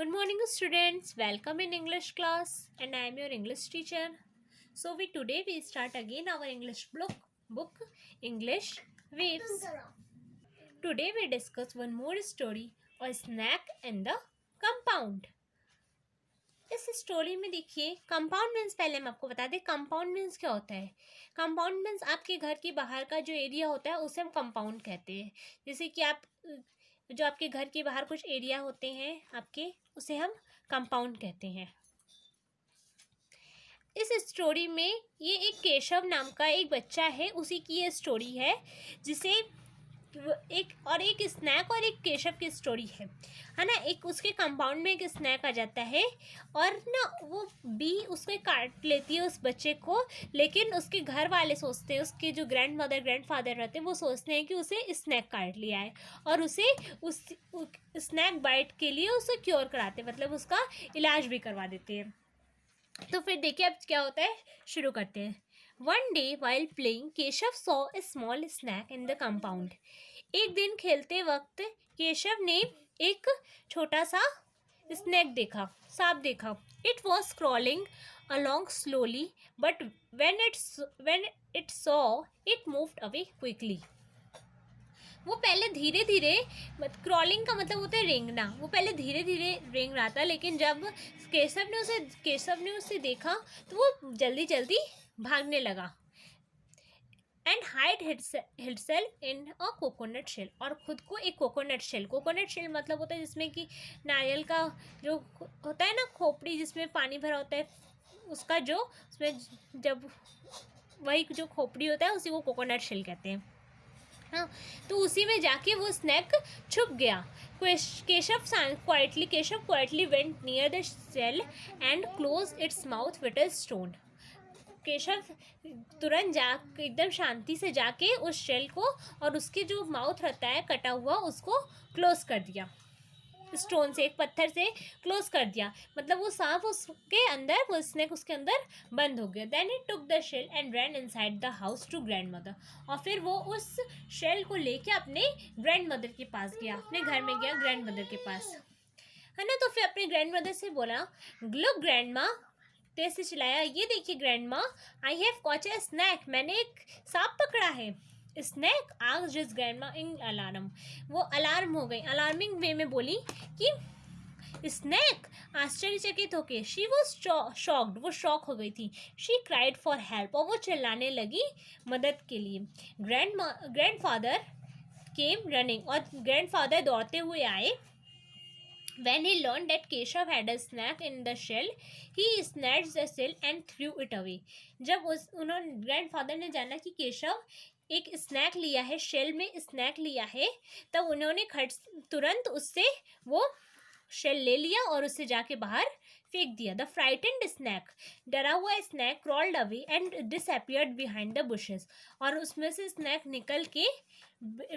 Good morning, students. Welcome in English class, and I am your English teacher. So, today we start again our English book English Waves. Today we discuss one more story, a snack and the compound. इस story में देखिए compound means पहले हम आपको बता दें compound means क्या होता है। कंपाउंड मीन्स आपके घर के बाहर का जो एरिया होता है उसे हम कंपाउंड कहते हैं। जैसे कि आप जो आपके घर के बाहर कुछ एरिया होते हैं आपके, उसे हम कंपाउंड कहते हैं। इस स्टोरी में ये एक केशव नाम का एक बच्चा है, उसी की ये स्टोरी है, जिसे एक स्नैक और एक केशव की स्टोरी है ना। एक उसके कंपाउंड में एक स्नैक आ जाता है और ना वो बी उसको काट लेती है उस बच्चे को, लेकिन उसके घर वाले सोचते हैं, उसके जो ग्रैंड मदर ग्रैंड फादर रहते हैं वो सोचते हैं कि उसे स्नैक काट लिया है और उसे उस स्नैक बाइट के लिए उसे क्योर कराते हैं, मतलब उसका इलाज भी करवा देते हैं। तो फिर देखिए अब क्या होता है, शुरू करते हैं। One day while playing, Keshav saw a small snack in the compound. एक दिन खेलते वक्त केशव ने एक छोटा सा स्नैक देखा, सांप देखा। It was crawling along slowly, but when it saw, it moved away quickly. वो पहले धीरे धीरे, क्रॉलिंग का मतलब होता है रेंगना, वो पहले धीरे धीरे रेंग रहा था, लेकिन जब केशव ने उसे देखा तो वो जल्दी जल्दी भागने लगा। And hide himself in a coconut shell, और खुद को एक कोकोनट शेल मतलब होता है जिसमें कि नारियल का जो होता है ना खोपड़ी, जिसमें पानी भरा होता है, उसका जो उसमें जब वही जो खोपड़ी होता है उसी को कोकोनट शेल कहते हैं। हाँ, तो उसी में जाके वो स्नैक छुप गया। Keshav quietly went near the shell and close its mouth with a stone. Keshav तुरंत एकदम शांति से जाके उस शेल को और उसके जो माउथ रहता है कटा हुआ उसको क्लोज कर दिया, स्टोन से, एक पत्थर से क्लोज कर दिया, मतलब वो सांप उसके अंदर, वो स्नेक उसके अंदर बंद हो गया। Then he took the shell and ran inside the house to grandmother, और फिर वो उस शेल को लेके अपने ग्रैंड मदर के पास गया, अपने घर में गया ग्रैंड मदर के पास, है ना। तो फिर अपने ग्रैंड मदर से बोला, लुक ग्रैंड माँ, तेज से चिल्लाया, ये देखिए grandma, I have caught a snake, मैंने एक सांप पकड़ा है। स्नैक आज जिस ग्रैंड माँ इन अलार्म, वो अलार्म हो गई, अलार्मिंग वे में बोली कि स्नैक, आश्चर्यचकित होके, शी वॉज शॉक्ड, वो शॉक हो गई थी। शी क्राइड फॉर हेल्प, और वो चिल्लाने लगी मदद के लिए। ग्रैंड फादर केम रनिंग, और ग्रैंड फादर दौड़ते हुए आए। When he learned that Keshav had a snack in the shell, he snatched the shell and threw it away. जब उन्होंने ग्रैंडफादर ने जाना कि केशव एक स्नैक लिया है, शेल में स्नैक लिया है, तब उन्होंने तुरंत उससे वो शेल ले लिया और उससे जाके बाहर फेंक दिया। द फ्राइटेंड स्नैक, डरा हुआ snake, crawled away and disappeared behind the bushes, और उसमें से स्नैक निकल के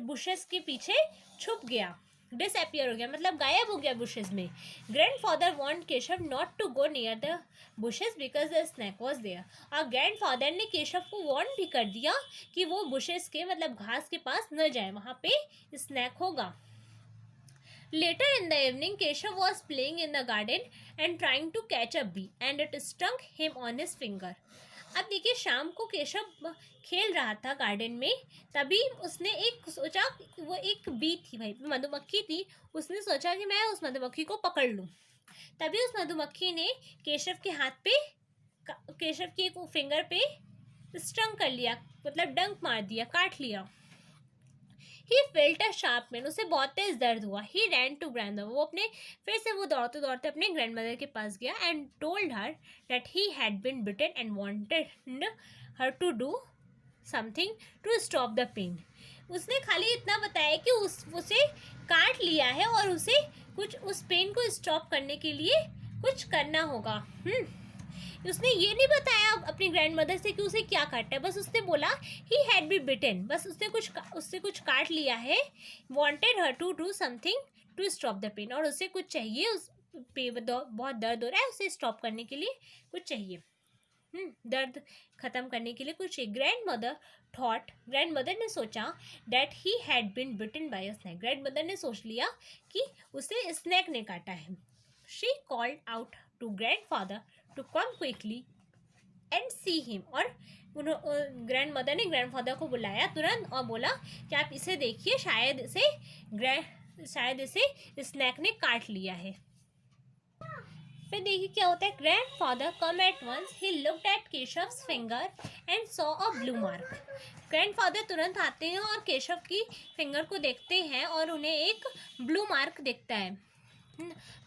बुशेस के पीछे छुप गया, डिसअपियर हो गया, मतलब गायब हो गया बुशेस में। Grandfather warned Keshav not to go near the bushes because the snake was there, और ग्रैंड फादर ने केशव को वॉर्न भी कर दिया कि वो बुशेस के मतलब घास के पास न जाए, वहाँ पे स्नैक होगा। Later in the evening, Keshav was playing in the garden and trying to catch a bee, and it stung him on his finger. अब देखिए शाम को केशव खेल रहा था गार्डन में, तभी उसने एक सोचा, वो एक बी थी भाई, मधुमक्खी थी, उसने सोचा कि मैं उस मधुमक्खी को पकड़ लूँ। तभी उस मधुमक्खी ने केशव के हाथ पे, केशव के एक फिंगर पे स्टंग कर लिया, मतलब डंक मार दिया, काट लिया। He felt a sharp pain, उसे बहुत तेज दर्द हुआ। He ran to grandmother, वो फिर से वो दौड़ते दौड़ते अपने ग्रैंड मदर के पास गया and told her that he had been bitten and wanted her to do something to stop the pain. उसने खाली इतना बताया कि उसे काट लिया है और उसे कुछ उस पेन को स्टॉप करने के लिए कुछ करना होगा। उसने ये नहीं बताया अपनी ग्रैंड मदर से कि उसे क्या काटना है, बस उसने बोला ही हैड बी बिटेन, बस उससे कुछ काट लिया है। Wanted her to do something to stop the pain, और उसे कुछ चाहिए, उस बहुत दर्द हो रहा है, उसे स्टॉप करने के लिए कुछ चाहिए, दर्द खत्म करने के लिए कुछ। ग्रैंड मदर ने सोचा that he had been bitten by a snake, grandmother ने सोच लिया कि उसे स्नैक ने काटा है। She called out to grandfather to come quickly and see him, और ग्रैंड मदर ने ग्रैंडफादर को बुलाया तुरंत और बोला कि आप इसे देखिए, शायद इसे स्नैक ने काट लिया है। फिर देखिए क्या होता है, grandfather come at once, he looked at Keshav's finger and saw a blue mark. Grandfather तुरंत आते हैं और केशव की फिंगर को देखते हैं और उन्हें एक ब्लू मार्क दिखता है।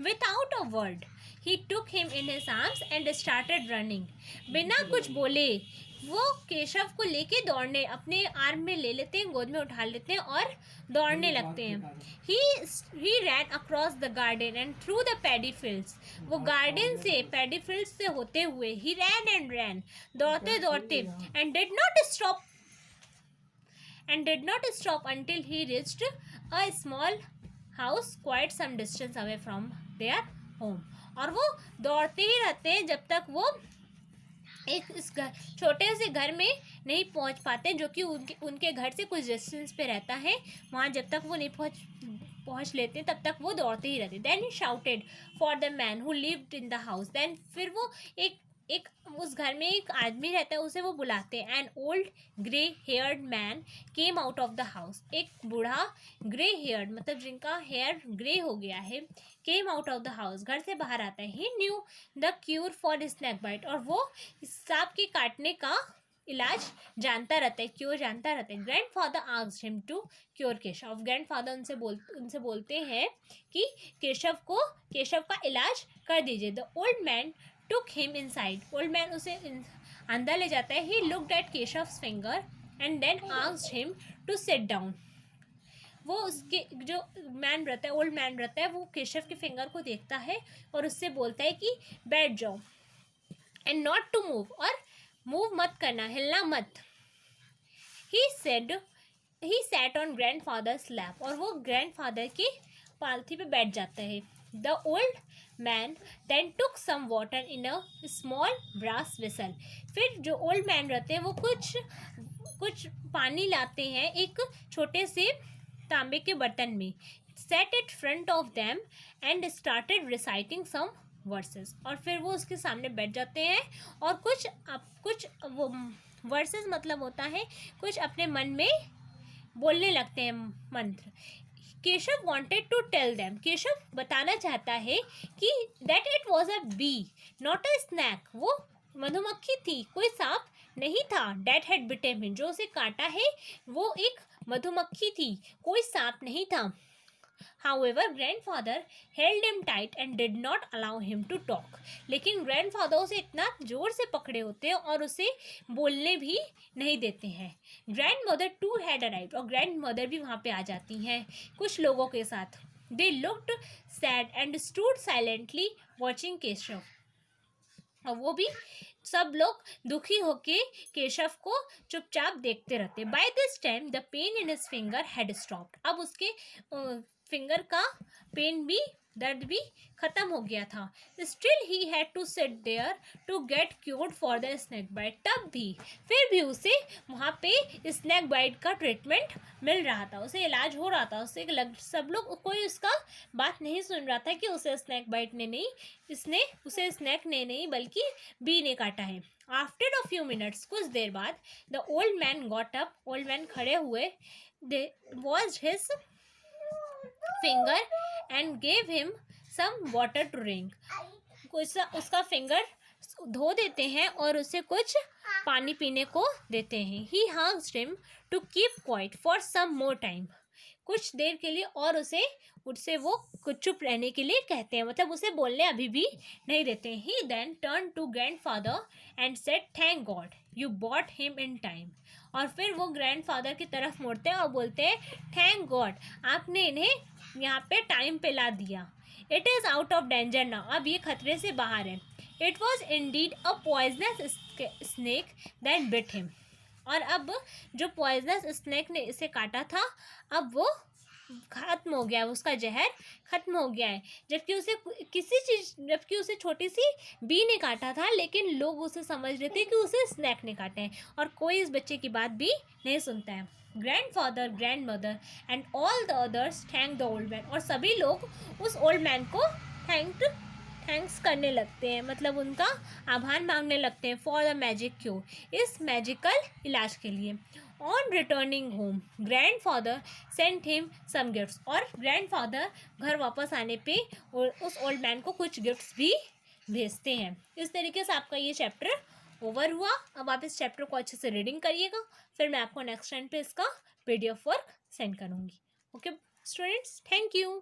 Without a word he took him in his arms and started running. बिना कुछ बोले वो केशव को लेके दौड़ने, अपने आर्म में ले लेते हैं, गोद में उठा लेते हैं और दौड़ने लगते हैं। He ran across the garden and through the paddy fields. वो गार्डन से, पैडी फील्ड्स से होते हुए ही रैन एंड रैन, दौड़ते दौड़ते, and did not stop until he reached a small house quite some distance away from their home। और वो दौड़ते ही रहते हैं जब तक वो एक इस छोटे से घर में नहीं पहुंच पाते, जो कि उनके घर से कुछ डिस्टेंस पे रहता है। वहाँ जब तक वो नहीं पहुंच लेते तब तक वो दौड़ते ही रहते। Then he shouted for the man who lived in the house. Then फिर वो एक उस घर में एक आदमी रहता है, उसे वो बुलाते हैं। An old grey heard man came out of the house. एक बूढ़ा ग्रे हेयर्ड मतलब जिनका हेयर ग्रे हो गया है, came out of the house, घर से बाहर आता है। He knew the cure for snake bite. और वो सांप के काटने का इलाज जानता रहता है, क्योर जानता रहता है। Grandfather asked him to cure Keshav. ग्रैंडफादर उनसे बोलते हैं कि केशव का इलाज कर दीजिए। The old man took him inside। Old man उसे अंदर ले जाता है। he looked at Keshav's finger and then asked him to sit down। वो उसके जो मैन रहता है, ओल्ड मैन रहता है, वो केशव के फिंगर को देखता है और उससे बोलता है कि बैठ जाओ, एंड नॉट टू मूव, और मूव मत करना, हिलना मत। ही sat on grandfather's lap। और वो ग्रैंडफादर की पालथी पे बैठ जाता है। The old man then took some water in a small brass vessel। फिर जो ओल्ड मैन रहते हैं वो कुछ पानी लाते हैं एक छोटे से तांबे के बर्तन में। Set it front of them and started reciting some verses। और फिर वो उसके सामने बैठ जाते हैं और कुछ वो वर्सेस मतलब होता है कुछ अपने मन में बोलने लगते हैं मंत्र। Keshav wanted to tell them. Keshav बताना चाहता है कि that it was a bee not a snake. वो मधुमक्खी थी, कोई सांप नहीं था। That had bitten him. जो उसे काटा है वो एक मधुमक्खी थी, कोई सांप नहीं था। However, grandfather held him tight and did not allow him to talk। लेकिन ग्रैंडफादर उसे इतना जोर से पकड़े होते हैं और उसे बोलने भी नहीं देते हैं। Grandmother too had arrived. और ग्रैंड मदर भी वहाँ पे आ जाती हैं कुछ लोगों के साथ। They looked sad and stood silently watching Keshav. और वो भी सब लोग दुखी होके केशव को चुपचाप देखते रहते। By this time the pain in his finger had stopped. अब उसके फिंगर का पेन भी, दर्द भी खत्म हो गया था। Still he had to sit there to get cured for the snake bite. तब भी फिर भी उसे वहाँ पे स्नैक बाइट का ट्रीटमेंट मिल रहा था, उसे इलाज हो रहा था। सब लोग, कोई उसका बात नहीं सुन रहा था कि उसे स्नैक बाइट ने नहीं, उसे स्नैक ने नहीं बल्कि बी ने काटा है। आफ्टर अ फ्यू मिनट्स, कुछ देर बाद, the old man got up. Old man खड़े हुए। They washed his finger and gave him some water to drink. उसका फिंगर धो देते हैं और उसे कुछ पानी पीने को देते हैं। He asked him to keep quiet for some more time. कुछ देर के लिए और उससे वो कुछ चुप रहने के लिए कहते हैं, मतलब उसे बोलने अभी भी नहीं देते हैं। He then turn to grandfather and said thank god you brought him in time. और फिर वो ग्रैंडफादर की तरफ मुड़ते हैं और बोलते हैं थैंक गॉड, आपने इन्हें यहाँ पे टाइम पे ला दिया। It is out of danger now. अब ये खतरे से बाहर है। It was indeed a poisonous snake that bit him. और अब जो पॉइजनस स्नेक ने इसे काटा था, अब वो खत्म हो गया है, उसका जहर खत्म हो गया है। जबकि उसे छोटी सी बी ने काटा था, लेकिन लोग उसे समझ रहे थे कि उसे स्नैक ने काटे हैं और कोई इस बच्चे की बात भी नहीं सुनता है। Grandfather, grandmother and all the others thank the old man. और सभी लोग उस ओल्ड मैन को थैंक्ड थैंक्स करने लगते हैं, मतलब उनका आभार मांगने लगते हैं फॉर द मैजिक क्योर, इस मैजिकल इलाज के लिए। On returning home grandfather sent him some gifts, और ग्रैंडफादर घर वापस आने पे उस ओल्ड मैन को कुछ गिफ्ट्स भी भेजते हैं। इस तरीके से आपका ये चैप्टर ओवर हुआ। अब आप इस चैप्टर को अच्छे से रीडिंग करिएगा, फिर मैं आपको नेक्स्ट टाइम पे इसका PDF वर्क सेंड करूँगी। Okay students, thank you.